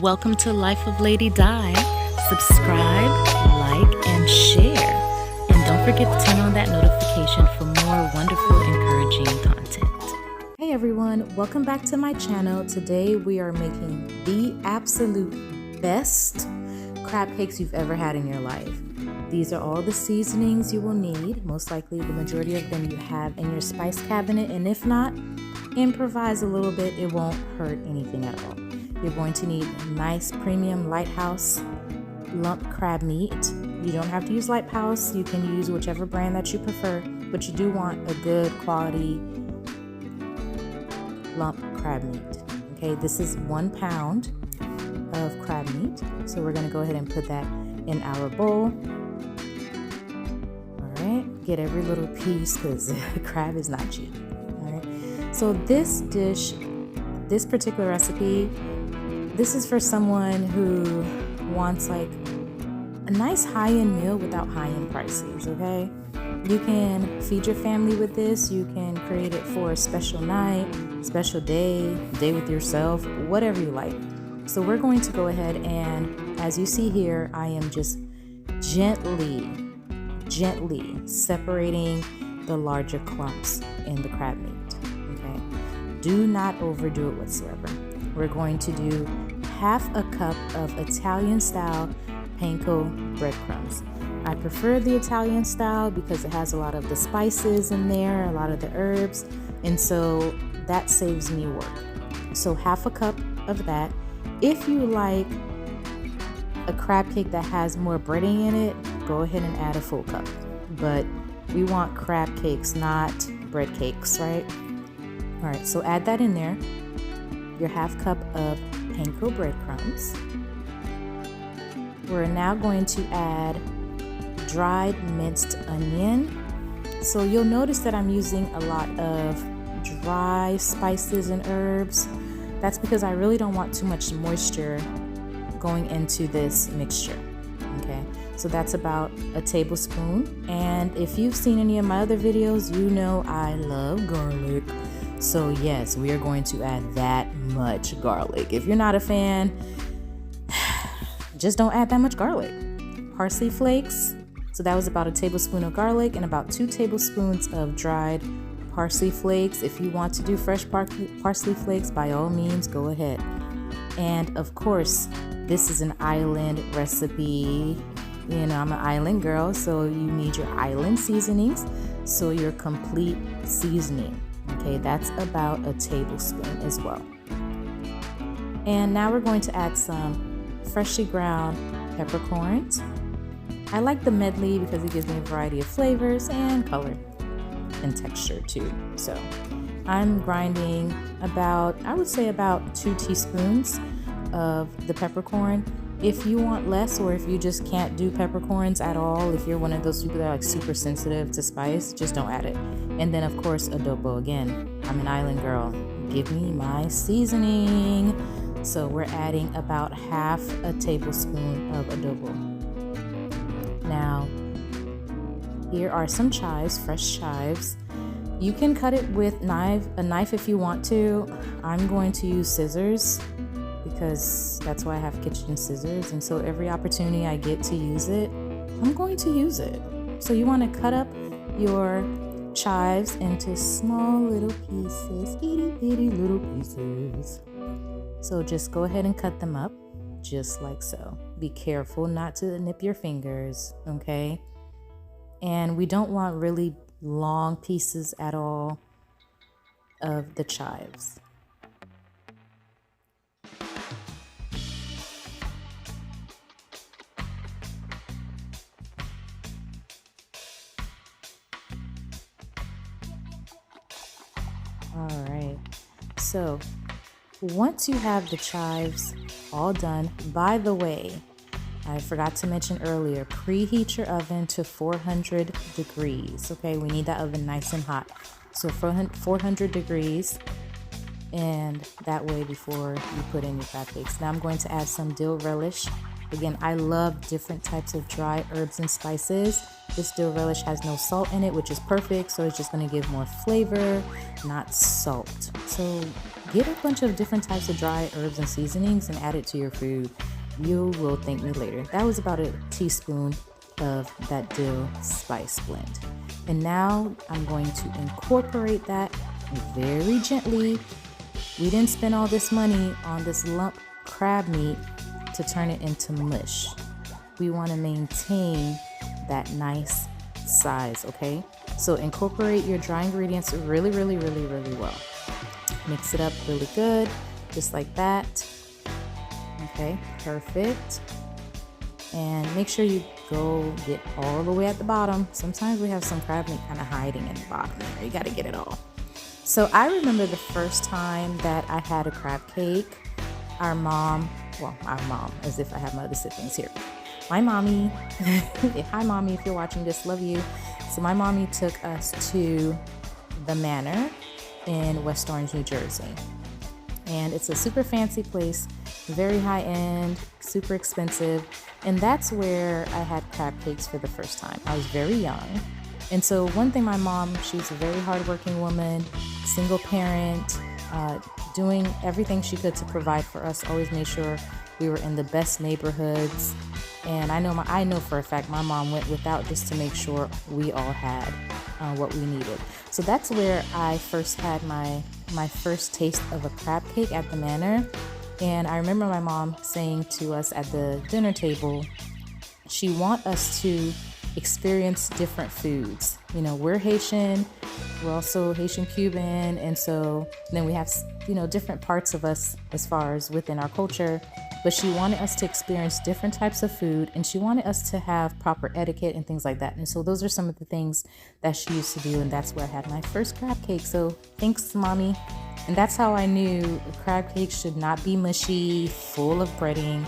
Welcome to Life of Lady Di. Subscribe, like, and share. And don't forget to turn on that notification for more wonderful, encouraging content. Hey everyone, welcome back to my channel. Today we are making the absolute best crab cakes you've ever had in your life. These are all the seasonings you will need. Most likely the majority of them you have in your spice cabinet, and if not, improvise a little bit. It won't hurt anything at all. You're going to need nice premium Lighthouse lump crab meat. You don't have to use Lighthouse. You can use whichever brand that you prefer, but you do want a good quality lump crab meat. Okay, this is 1 pound of crab meat. So we're going to go ahead and put that in our bowl. All right, get every little piece because crab is not cheap. All right, so this dish, this particular recipe, this is for someone who wants like a nice high-end meal without high-end prices, okay? You can feed your family with this. You can create it for a special night, special day, day with yourself, whatever you like. So we're going to go ahead and, as you see here, I am just gently separating the larger clumps in the crab meat, okay? Do not overdo it whatsoever. We're going to do half a cup of Italian-style panko breadcrumbs. I prefer the Italian style because it has a lot of the spices in there, a lot of the herbs, and so that saves me work. So half a cup of that. If you like a crab cake that has more breading in it, go ahead and add a full cup. But we want crab cakes, not bread cakes, right? All right, so add that in there. Your half cup of panko breadcrumbs. We're now going to add dried minced onion. So you'll notice that I'm using a lot of dry spices and herbs. That's because I really don't want too much moisture going into this mixture. Okay, so that's about a tablespoon. And if you've seen any of my other videos, you know I love garlic. So yes, we are going to add that much garlic. If you're not a fan, just don't add that much garlic. Parsley flakes. So that was about a tablespoon of garlic and about 2 tablespoons of dried parsley flakes. If you want to do fresh parsley flakes, by all means, go ahead. And of course, this is an island recipe. You know, I'm an island girl, so you need your island seasonings. So your complete seasoning. Okay, that's about a tablespoon as well. And now we're going to add some freshly ground peppercorns. I like the medley because it gives me a variety of flavors and color and texture too. So I'm grinding about, I would say about 2 teaspoons of the peppercorn. If you want less, or if you just can't do peppercorns at all, if you're one of those people that are like super sensitive to spice, just don't add it. And then of course adobo. Again, I'm an island girl. Give me my seasoning. So we're adding about half a tablespoon of adobo. Now, here are some chives, fresh chives. You can cut it with a knife if you want to. I'm going to use scissors because that's why I have kitchen scissors. And so every opportunity I get to use it, I'm going to use it. So you want to cut up your chives into small little pieces, itty bitty little pieces. So just go ahead and cut them up just like so. Be careful not to nip your fingers, okay? And we don't want really long pieces at all of the chives. All right, so once you have the chives all done, by the way, I forgot to mention earlier, preheat your oven to 400 degrees. Okay, we need that oven nice and hot. So 400 degrees, and that way before you put in your crab cakes. Now I'm going to add some dill relish. Again, I love different types of dry herbs and spices. This dill relish has no salt in it, which is perfect. So it's just going to give more flavor, not salt. So get a bunch of different types of dry herbs and seasonings and add it to your food. You will thank me later. That was about a teaspoon of that dill spice blend. And now I'm going to incorporate that very gently. We didn't spend all this money on this lump crab meat to turn it into mush. We want to maintain that nice size, okay? So incorporate your dry ingredients really, really, really, really well. Mix it up really good, just like that. Okay, perfect. And make sure you go get all the way at the bottom. Sometimes we have some crab meat kind of hiding in the bottom there. You got to get it all. So I remember the first time that I had a crab cake. Our mom, as if I have my other siblings here. My mommy, hi mommy, if you're watching this, love you. So my mommy took us to the Manor in West Orange, New Jersey. And it's a super fancy place, very high end, super expensive. And that's where I had crab cakes for the first time. I was very young. And so one thing, my mom, she's a very hardworking woman, single parent, doing everything she could to provide for us, always made sure we were in the best neighborhoods. And I know for a fact my mom went without just to make sure we all had what we needed. So that's where I first had my first taste of a crab cake at the Manor. And I remember my mom saying to us at the dinner table, she want us to experience different foods. You know, we're Haitian, we're also Haitian Cuban, and so then we have, different parts of us as far as within our culture. But she wanted us to experience different types of food, and she wanted us to have proper etiquette and things like that. And so those are some of the things that she used to do, and that's where I had my first crab cake. So thanks, mommy. And that's how I knew a crab cake should not be mushy, full of breading.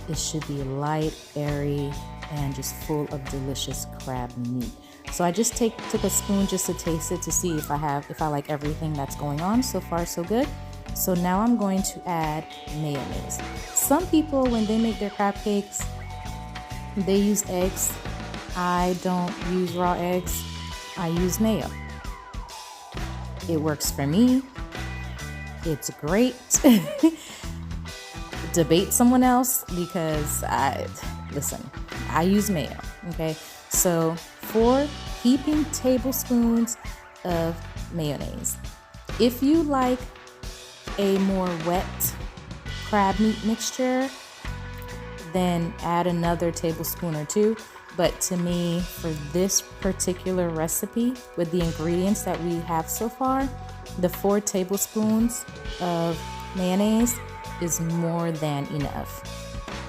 It should be light, airy, and just full of delicious crab meat. So I just took a spoon just to taste it to see if I like everything that's going on. So far, so good. So now I'm going to add mayonnaise. Some people, when they make their crab cakes, they use eggs. I don't use raw eggs. I use mayo. It works for me. It's great. Debate someone else because I use mayo. Okay, so 4 heaping tablespoons of mayonnaise. If you like a more wet crab meat mixture, then add another tablespoon or 2. But to me, for this particular recipe, with the ingredients that we have so far, the 4 tablespoons of mayonnaise is more than enough.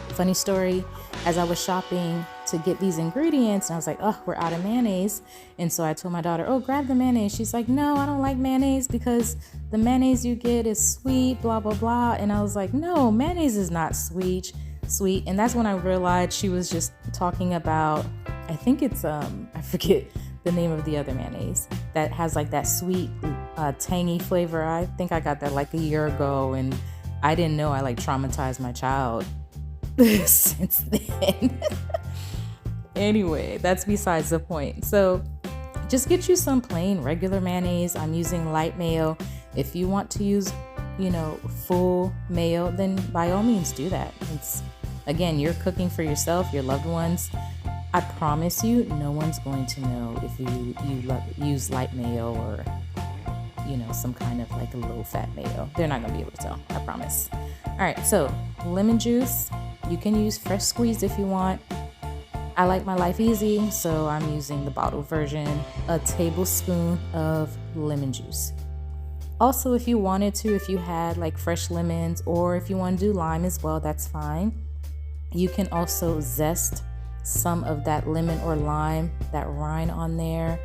Funny story, as I was shopping to get these ingredients, and I was like, oh, we're out of mayonnaise. And so I told my daughter, oh, grab the mayonnaise. She's like, no, I don't like mayonnaise because the mayonnaise you get is sweet, blah, blah, blah. And I was like, no, mayonnaise is not sweet. And that's when I realized she was just talking about, I think it's, I forget the name of the other mayonnaise that has like that sweet, tangy flavor. I think I got that like a year ago, and I didn't know I like traumatized my child since then. Anyway, that's besides the point. So just get you some plain regular mayonnaise. I'm using light mayo. If you want to use, full mayo, then by all means do that. It's, again, you're cooking for yourself, your loved ones. I promise you, no one's going to know if you use light mayo or, some kind of like a low-fat mayo. They're not going to be able to tell, I promise. All right, so lemon juice. You can use fresh squeezed if you want. I like my life easy, so I'm using the bottle version. A tablespoon of lemon juice. Also, if you wanted to, if you had like fresh lemons, or if you want to do lime as well, that's fine. You can also zest some of that lemon or lime, that rind on there.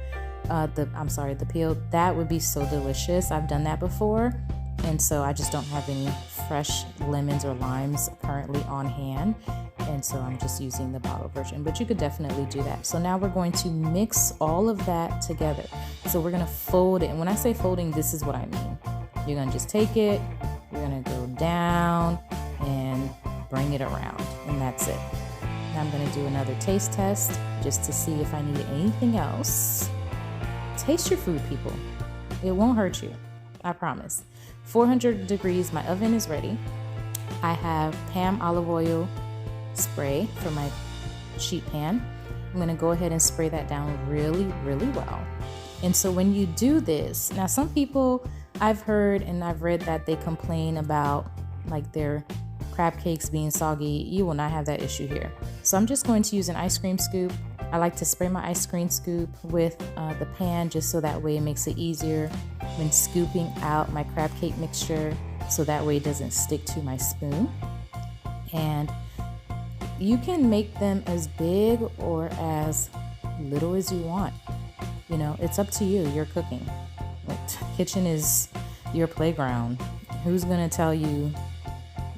The peel. That would be so delicious. I've done that before. And so I just don't have any fresh lemons or limes currently on hand. And so I'm just using the bottle version, but you could definitely do that. So now we're going to mix all of that together. So we're going to fold it. And when I say folding, this is what I mean. You're going to just take it, you're going to go down and bring it around. And that's it. Now I'm going to do another taste test just to see if I need anything else. Taste your food, people. It won't hurt you. I promise. 400 degrees, my oven is ready. I have Pam olive oil spray for my sheet pan. I'm going to go ahead and spray that down really, really well. And so when you do this, now some people I've heard and I've read that they complain about like their crab cakes being soggy. You will not have that issue here. So I'm just going to use an ice cream scoop. I like to spray my ice cream scoop with the pan just so that way it makes it easier when scooping out my crab cake mixture, so that way it doesn't stick to my spoon. And you can make them as big or as little as you want. You know, it's up to you. You're cooking. Kitchen is your playground. Who's gonna tell you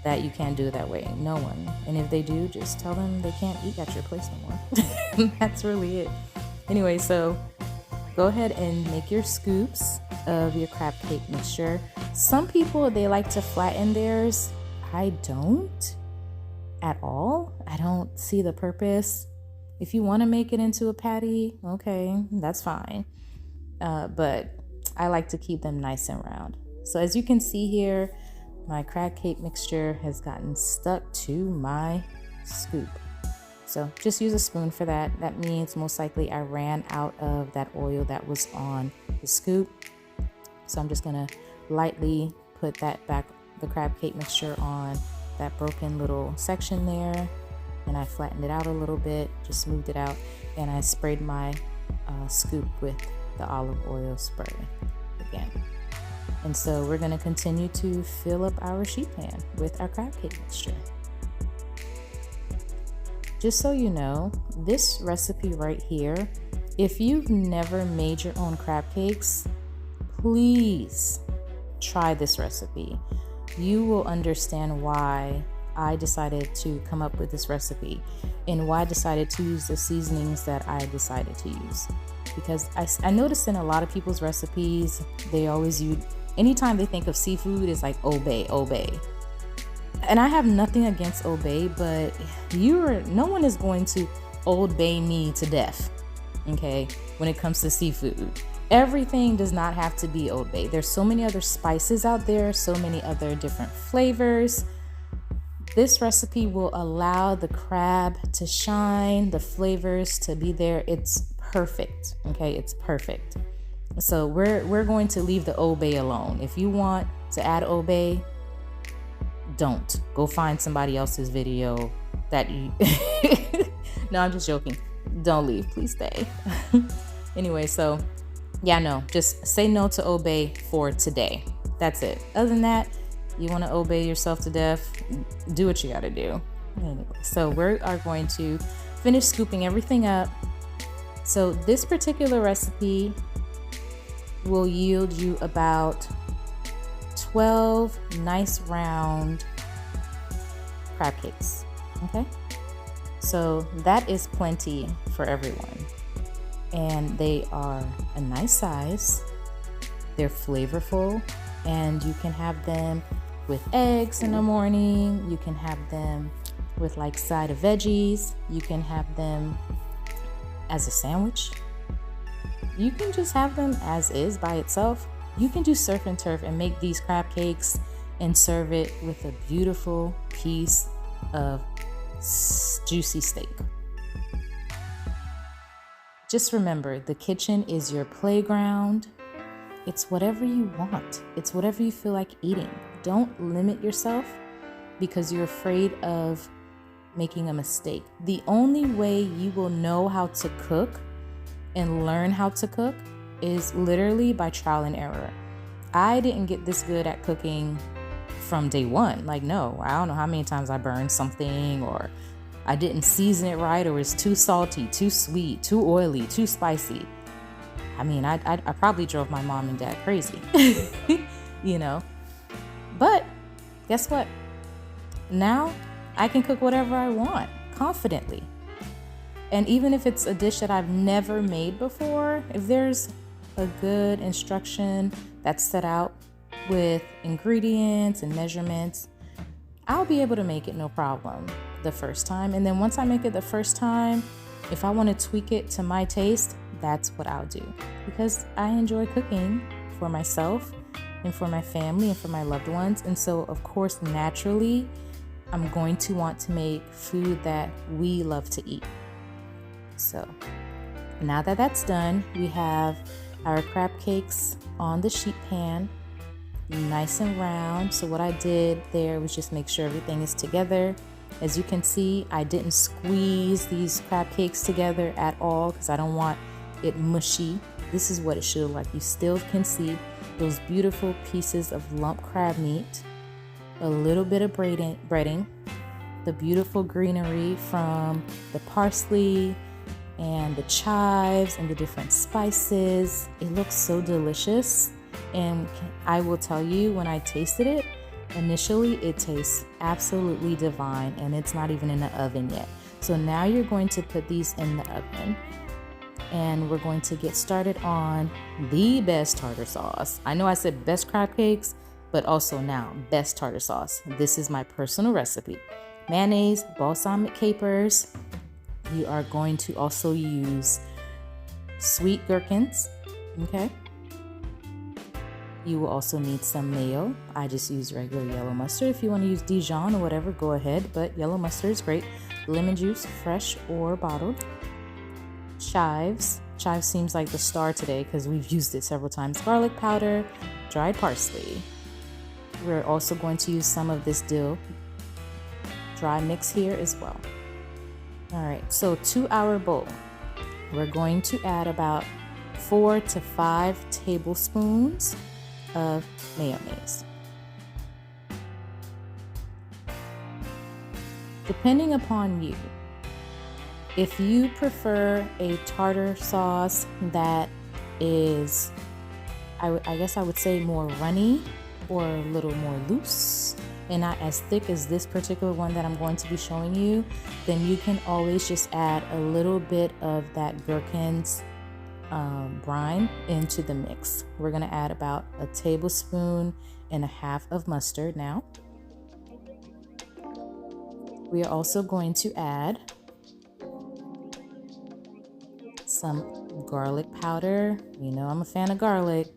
that you can't do it that way? No one. And if they do, just tell them they can't eat at your place no more. That's really it. Anyway, so go ahead and make your scoops of your crab cake mixture. Some people, they like to flatten theirs. I don't at all. I don't see the purpose. If you want to make it into a patty, okay, that's fine. But I like to keep them nice and round. So as you can see here, my crab cake mixture has gotten stuck to my scoop. So just use a spoon for that. That means most likely I ran out of that oil that was on the scoop. So I'm just gonna lightly put that back, the crab cake mixture on that broken little section there. And I flattened it out a little bit, just smoothed it out. And I sprayed my scoop with the olive oil spray again. And so we're gonna continue to fill up our sheet pan with our crab cake mixture. Just so you know, this recipe right here, if you've never made your own crab cakes, please try this recipe. You will understand why I decided to come up with this recipe and why I decided to use the seasonings that I decided to use. Because I noticed in a lot of people's recipes, they always use, anytime they think of seafood, it's like obey. And I have nothing against obey, but no one is going to Old Bay me to death, okay, when it comes to seafood. Everything does not have to be Old Bay. There's so many other spices out there, so many other different flavors. This recipe will allow the crab to shine, the flavors to be there. It's perfect, okay, it's perfect. So we're going to leave the Old Bay alone. If you want to add Old Bay, don't. Go find somebody else's video that you... No, I'm just joking. Don't leave. Please stay. Anyway, so yeah, no. Just say no to obey for today. That's it. Other than that, you want to obey yourself to death, do what you got to do. Anyway, so we are going to finish scooping everything up. So this particular recipe will yield you about 12 nice round crab cakes. Okay, so that is plenty for everyone, and they are a nice size, they're flavorful, and you can have them with eggs in the morning, you can have them with like side of veggies, you can have them as a sandwich, you can just have them as is by itself. You can do surf and turf and make these crab cakes and serve it with a beautiful piece of juicy steak. Just remember, the kitchen is your playground. It's whatever you want. It's whatever you feel like eating. Don't limit yourself because you're afraid of making a mistake. The only way you will know how to cook and learn how to cook is literally by trial and error. I didn't get this good at cooking from day one. Like, no, I don't know how many times I burned something, or I didn't season it right, or it's too salty, too sweet, too oily, too spicy. I mean, I probably drove my mom and dad crazy, you know? But guess what? Now I can cook whatever I want confidently. And even if it's a dish that I've never made before, if there's a good instruction that's set out with ingredients and measurements, I'll be able to make it no problem the first time. And then once I make it the first time, if I want to tweak it to my taste, that's what I'll do, because I enjoy cooking for myself and for my family and for my loved ones. And so, of course, naturally, I'm going to want to make food that we love to eat. So now that that's done, we have our crab cakes on the sheet pan, nice and round. So what I did there was just make sure everything is together. As you can see, I didn't squeeze these crab cakes together at all because I don't want it mushy. This is what it should look like. You still can see those beautiful pieces of lump crab meat, a little bit of breading, the beautiful greenery from the parsley and the chives and the different spices. It looks so delicious. And I will tell you, when I tasted it, initially it tastes absolutely divine, and it's not even in the oven yet. So now you're going to put these in the oven, and we're going to get started on the best tartar sauce. I know I said best crab cakes, but also now best tartar sauce. This is my personal recipe. Mayonnaise, balsamic capers. You are going to also use sweet gherkins, okay? You will also need some mayo. I just use regular yellow mustard. If you want to use Dijon or whatever, go ahead, but yellow mustard is great. Lemon juice, fresh or bottled. Chives. Chives seems like the star today because we've used it several times. Garlic powder, dried parsley. We're also going to use some of this dill dry mix here as well. All right, so to our bowl, we're going to add about 4 to 5 tablespoons of mayonnaise. Depending upon you, if you prefer a tartar sauce that is, I guess I would say more runny or a little more loose and not as thick as this particular one that I'm going to be showing you, then you can always just add a little bit of that gherkins brine into the mix. We're going to add about 1.5 tablespoons of mustard now. We are also going to add some garlic powder. You know I'm a fan of garlic,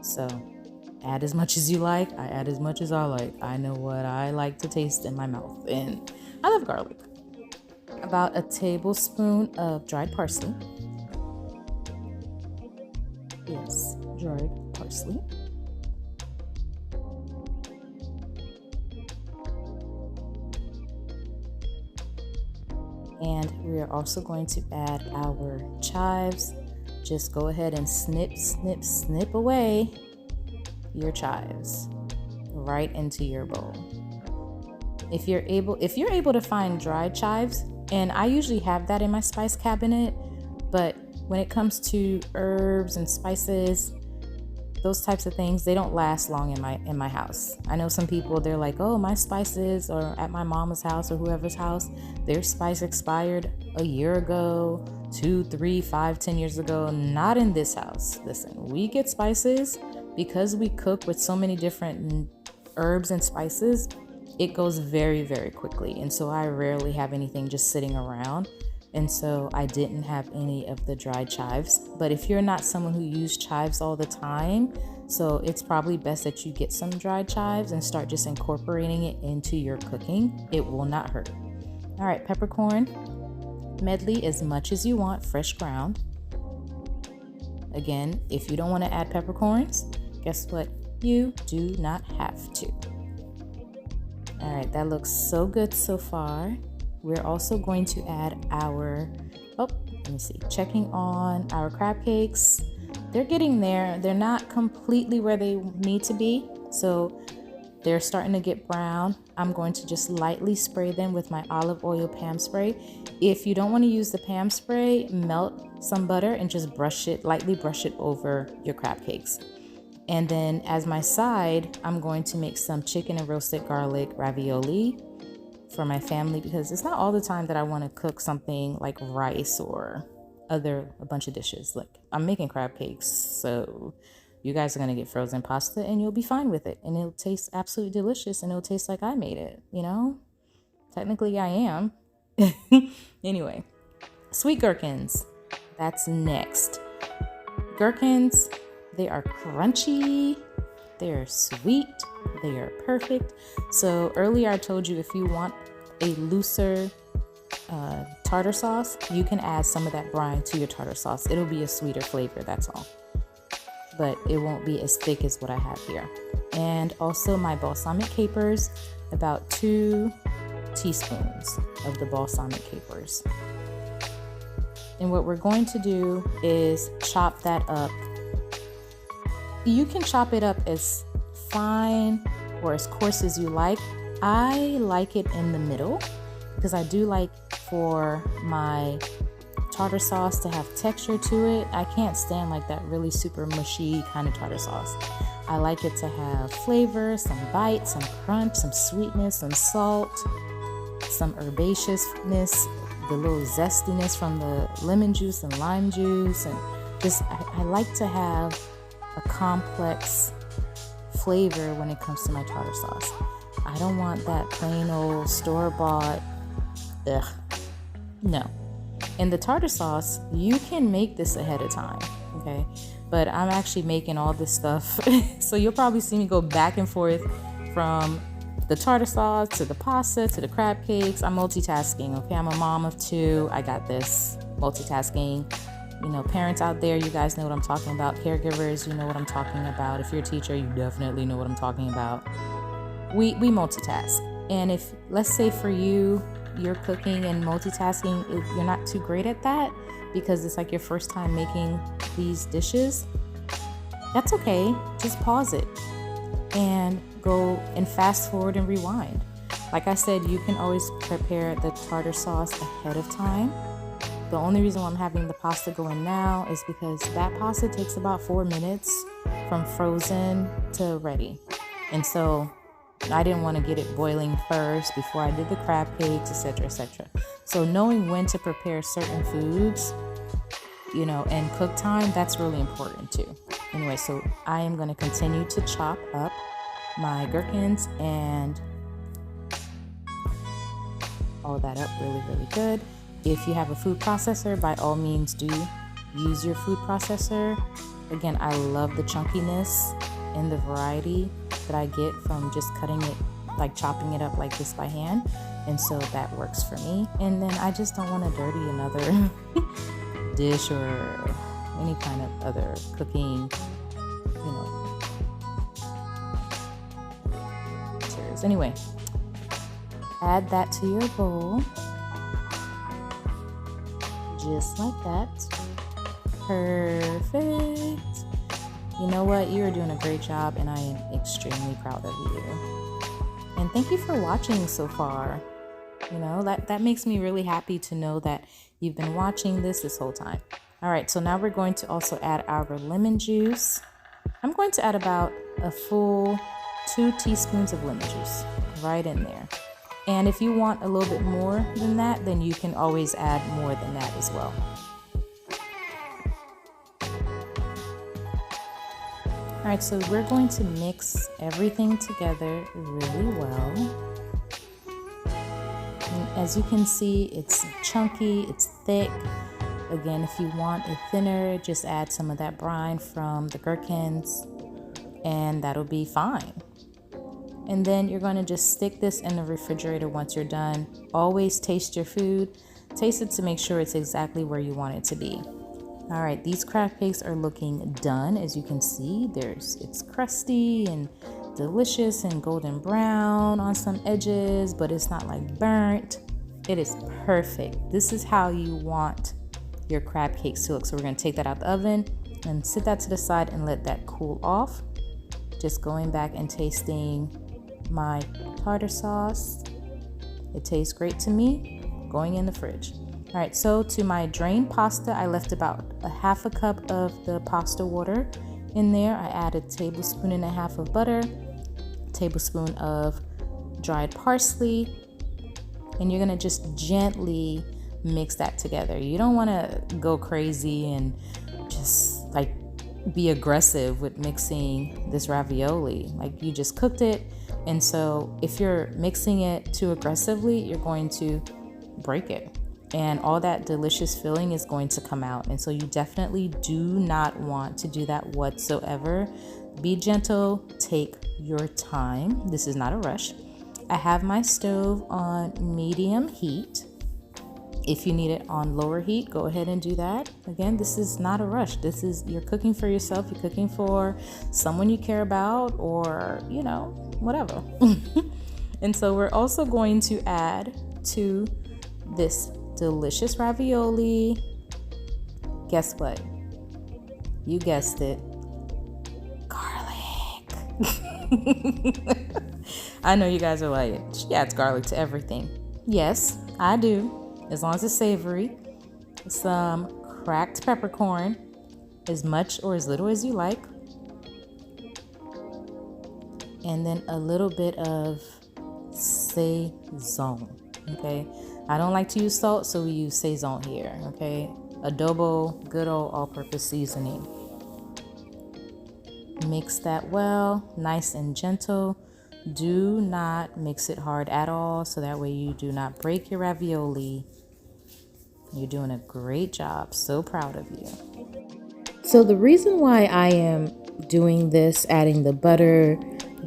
so add as much as you like. I add as much as I like. I know what I like to taste in my mouth, and I love garlic. About 1 tablespoon of dried parsley. Yes, dried parsley. And we are also going to add our chives. Just go ahead and snip, snip, snip away your chives right into your bowl. If you're able to find dried chives, and I usually have that in my spice cabinet, but when it comes to herbs and spices, those types of things, they don't last long in my house. I know some people, they're like, oh, my spices, or at my mama's house or whoever's house, their spice expired a year ago, 2, 3, 5, 10 years ago. Not in this house. Listen, we get spices because we cook with so many different herbs and spices. It goes very, very quickly. And so I rarely have anything just sitting around. And so I didn't have any of the dried chives. But if you're not someone who uses chives all the time, so it's probably best that you get some dried chives and start just incorporating it into your cooking. It will not hurt. All right, peppercorn, medley as much as you want, fresh ground. Again, if you don't want to add peppercorns, guess what? You do not have to. All right, that looks so good so far. We're also going to add checking on our crab cakes. They're getting there. They're not completely where they need to be, so they're starting to get brown. I'm going to just lightly spray them with my olive oil Pam spray. If you don't want to use the Pam spray, melt some butter and just lightly brush it over your crab cakes. And then as my side, I'm going to make some chicken and roasted garlic ravioli for my family, because it's not all the time that I want to cook something like rice or a bunch of dishes. Like, I'm making crab cakes, so you guys are going to get frozen pasta and you'll be fine with it, and it'll taste absolutely delicious, and it'll taste like I made it, you know? Technically I am. Anyway, sweet gherkins, that's next. Gherkins, they are crunchy, They are sweet. They are perfect. So earlier I told you if you want a looser tartar sauce, you can add some of that brine to your tartar sauce. It'll be a sweeter flavor, that's all. But it won't be as thick as what I have here. And also my balsamic capers, about 2 teaspoons of the balsamic capers. And what we're going to do is chop that up. You can chop it up as fine or as coarse as you like. I like it in the middle because I do like for my tartar sauce to have texture to it. I can't stand like that really super mushy kind of tartar sauce. I like it to have flavor, some bite, some crunch, some sweetness, some salt, some herbaceousness, the little zestiness from the lemon juice and lime juice, and just I like to have a complex flavor when it comes to my tartar sauce. I don't want that plain old store-bought, no. And the tartar sauce, you can make this ahead of time, okay? But I'm actually making all this stuff, so you'll probably see me go back and forth from the tartar sauce to the pasta to the crab cakes. I'm multitasking, okay? I'm a mom of 2. I got this multitasking. You know, parents out there, you guys know what I'm talking about. Caregivers, you know what I'm talking about. If you're a teacher, you definitely know what I'm talking about. We multitask. And if, let's say for you, you're cooking and multitasking, you're not too great at that because it's like your first time making these dishes, that's okay. Just pause it and go and fast forward and rewind. Like I said, you can always prepare the tartar sauce ahead of time. The only reason why I'm having the pasta go in now is because that pasta takes about 4 minutes from frozen to ready. And so I didn't want to get it boiling first before I did the crab cakes, etc., etc. So knowing when to prepare certain foods, you know, and cook time, that's really important too. Anyway, so I am going to continue to chop up my gherkins and all that up really, really good. If you have a food processor, by all means do use your food processor. Again, I love the chunkiness and the variety that I get from just cutting it, like chopping it up like this by hand. And so that works for me. And then I just don't want to dirty another dish or any kind of other cooking, you know, materials. Anyway, add that to your bowl. Just like that. Perfect. You know what? You are doing a great job and I am extremely proud of you. And thank you for watching so far. You know, that makes me really happy to know that you've been watching this whole time. All right, so now we're going to also add our lemon juice. I'm going to add about a full 2 teaspoons of lemon juice right in there. And if you want a little bit more than that, then you can always add more than that as well. All right, so we're going to mix everything together really well. And as you can see, it's chunky, it's thick. Again, if you want it thinner, just add some of that brine from the gherkins and that'll be fine. And then you're going to just stick this in the refrigerator once you're done. Always taste your food. Taste it to make sure it's exactly where you want it to be. All right, these crab cakes are looking done. As you can see, it's crusty and delicious and golden brown on some edges, but it's not like burnt. It is perfect. This is how you want your crab cakes to look. So we're going to take that out the oven and sit that to the side and let that cool off. Just going back and tasting my tartar sauce. It tastes great to me. Going in the fridge. All right, so to my drained pasta, I left about a half a cup of the pasta water in there. I added 1.5 tablespoons of butter, a tablespoon of dried parsley, and you're gonna just gently mix that together. You don't wanna go crazy and just like be aggressive with mixing this ravioli. Like you just cooked it, and so if you're mixing it too aggressively, you're going to break it. And all that delicious filling is going to come out. And so you definitely do not want to do that whatsoever. Be gentle, take your time. This is not a rush. I have my stove on medium heat. If you need it on lower heat, go ahead and do that. Again, this is not a rush. This is, you're cooking for yourself, you're cooking for someone you care about, or, you know, whatever. And so we're also going to add to this delicious ravioli. Guess what? You guessed it. Garlic. I know you guys are like, she adds garlic to everything. Yes, I do. As long as it's savory. Some cracked peppercorn, as much or as little as you like. And then a little bit of saison, okay? I don't like to use salt, so we use saison here, okay? Adobo, good old all-purpose seasoning. Mix that well, nice and gentle. Do not mix it hard at all, so that way you do not break your ravioli. You're doing a great job. So proud of you. So the reason why I am doing this, adding the butter,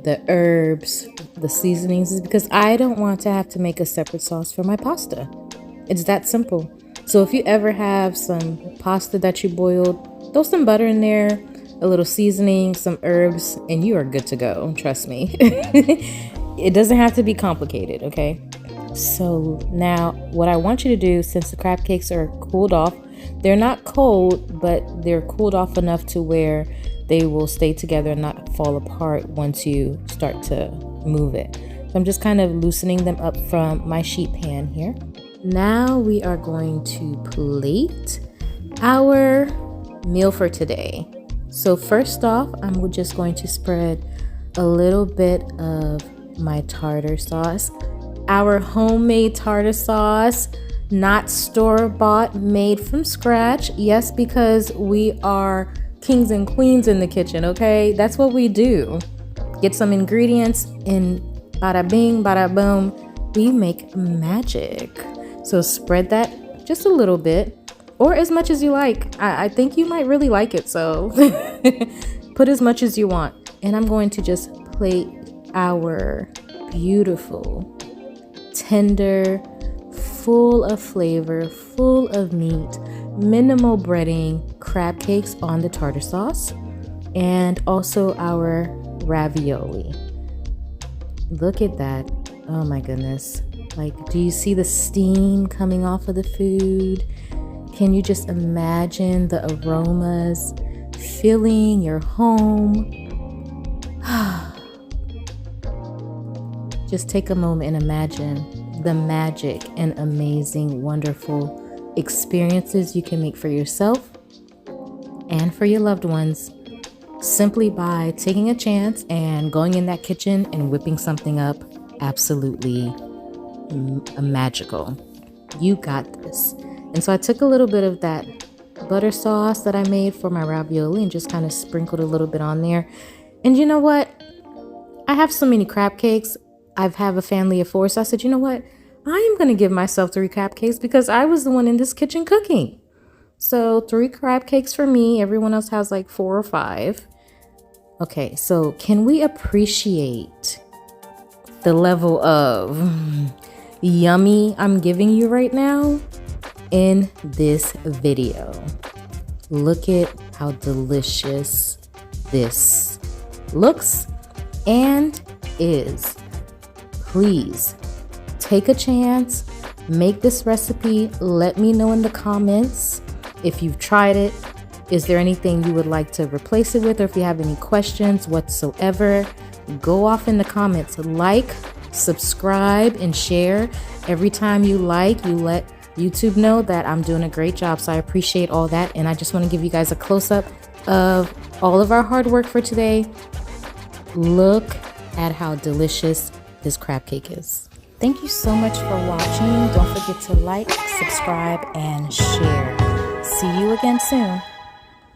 the herbs, the seasonings, is because I don't want to have to make a separate sauce for my pasta. It's that simple. So if you ever have some pasta that you boiled, throw some butter in there, a little seasoning, some herbs, and you are good to go. Trust me. It doesn't have to be complicated, okay? So now what I want you to do, since the crab cakes are cooled off, they're not cold, but they're cooled off enough to where they will stay together and not fall apart once you start to move it. So I'm just kind of loosening them up from my sheet pan here. Now we are going to plate our meal for today. So first off, I'm just going to spread a little bit of my tartar sauce. Our homemade tartar sauce, not store-bought, made from scratch. Yes, because we are kings and queens in the kitchen, okay? That's what we do. Get some ingredients and bada bing, bada boom, we make magic. So spread that just a little bit, or as much as you like. I think you might really like it, so put as much as you want. And I'm going to just plate our beautiful, tender, full of flavor, full of meat, minimal breading crab cakes on the tartar sauce, and also our ravioli. Look at that. Oh my goodness. Like, do you see the steam coming off of the food? Can you just imagine the aromas filling your home? Just take a moment and imagine the magic and amazing, wonderful experiences you can make for yourself and for your loved ones simply by taking a chance and going in that kitchen and whipping something up absolutely magical. You got this. And so I took a little bit of that butter sauce that I made for my ravioli and just kind of sprinkled a little bit on there. And you know what? I have so many crab cakes. I have a family of 4, so I said, you know what? I am going to give myself 3 crab cakes because I was the one in this kitchen cooking. So 3 crab cakes for me. Everyone else has like 4 or 5. Okay, so can we appreciate the level of yummy I'm giving you right now in this video? Look at how delicious this looks and is. Please take a chance, make this recipe. Let me know in the comments if you've tried it. Is there anything you would like to replace it with, or if you have any questions whatsoever? Go off in the comments. Like, subscribe, and share. Every time you like, you let YouTube know that I'm doing a great job. So I appreciate all that. And I just want to give you guys a close-up of all of our hard work for today. Look at how delicious this crab cake is. Thank you so much for watching. Don't forget to like, subscribe, and share. See you again soon.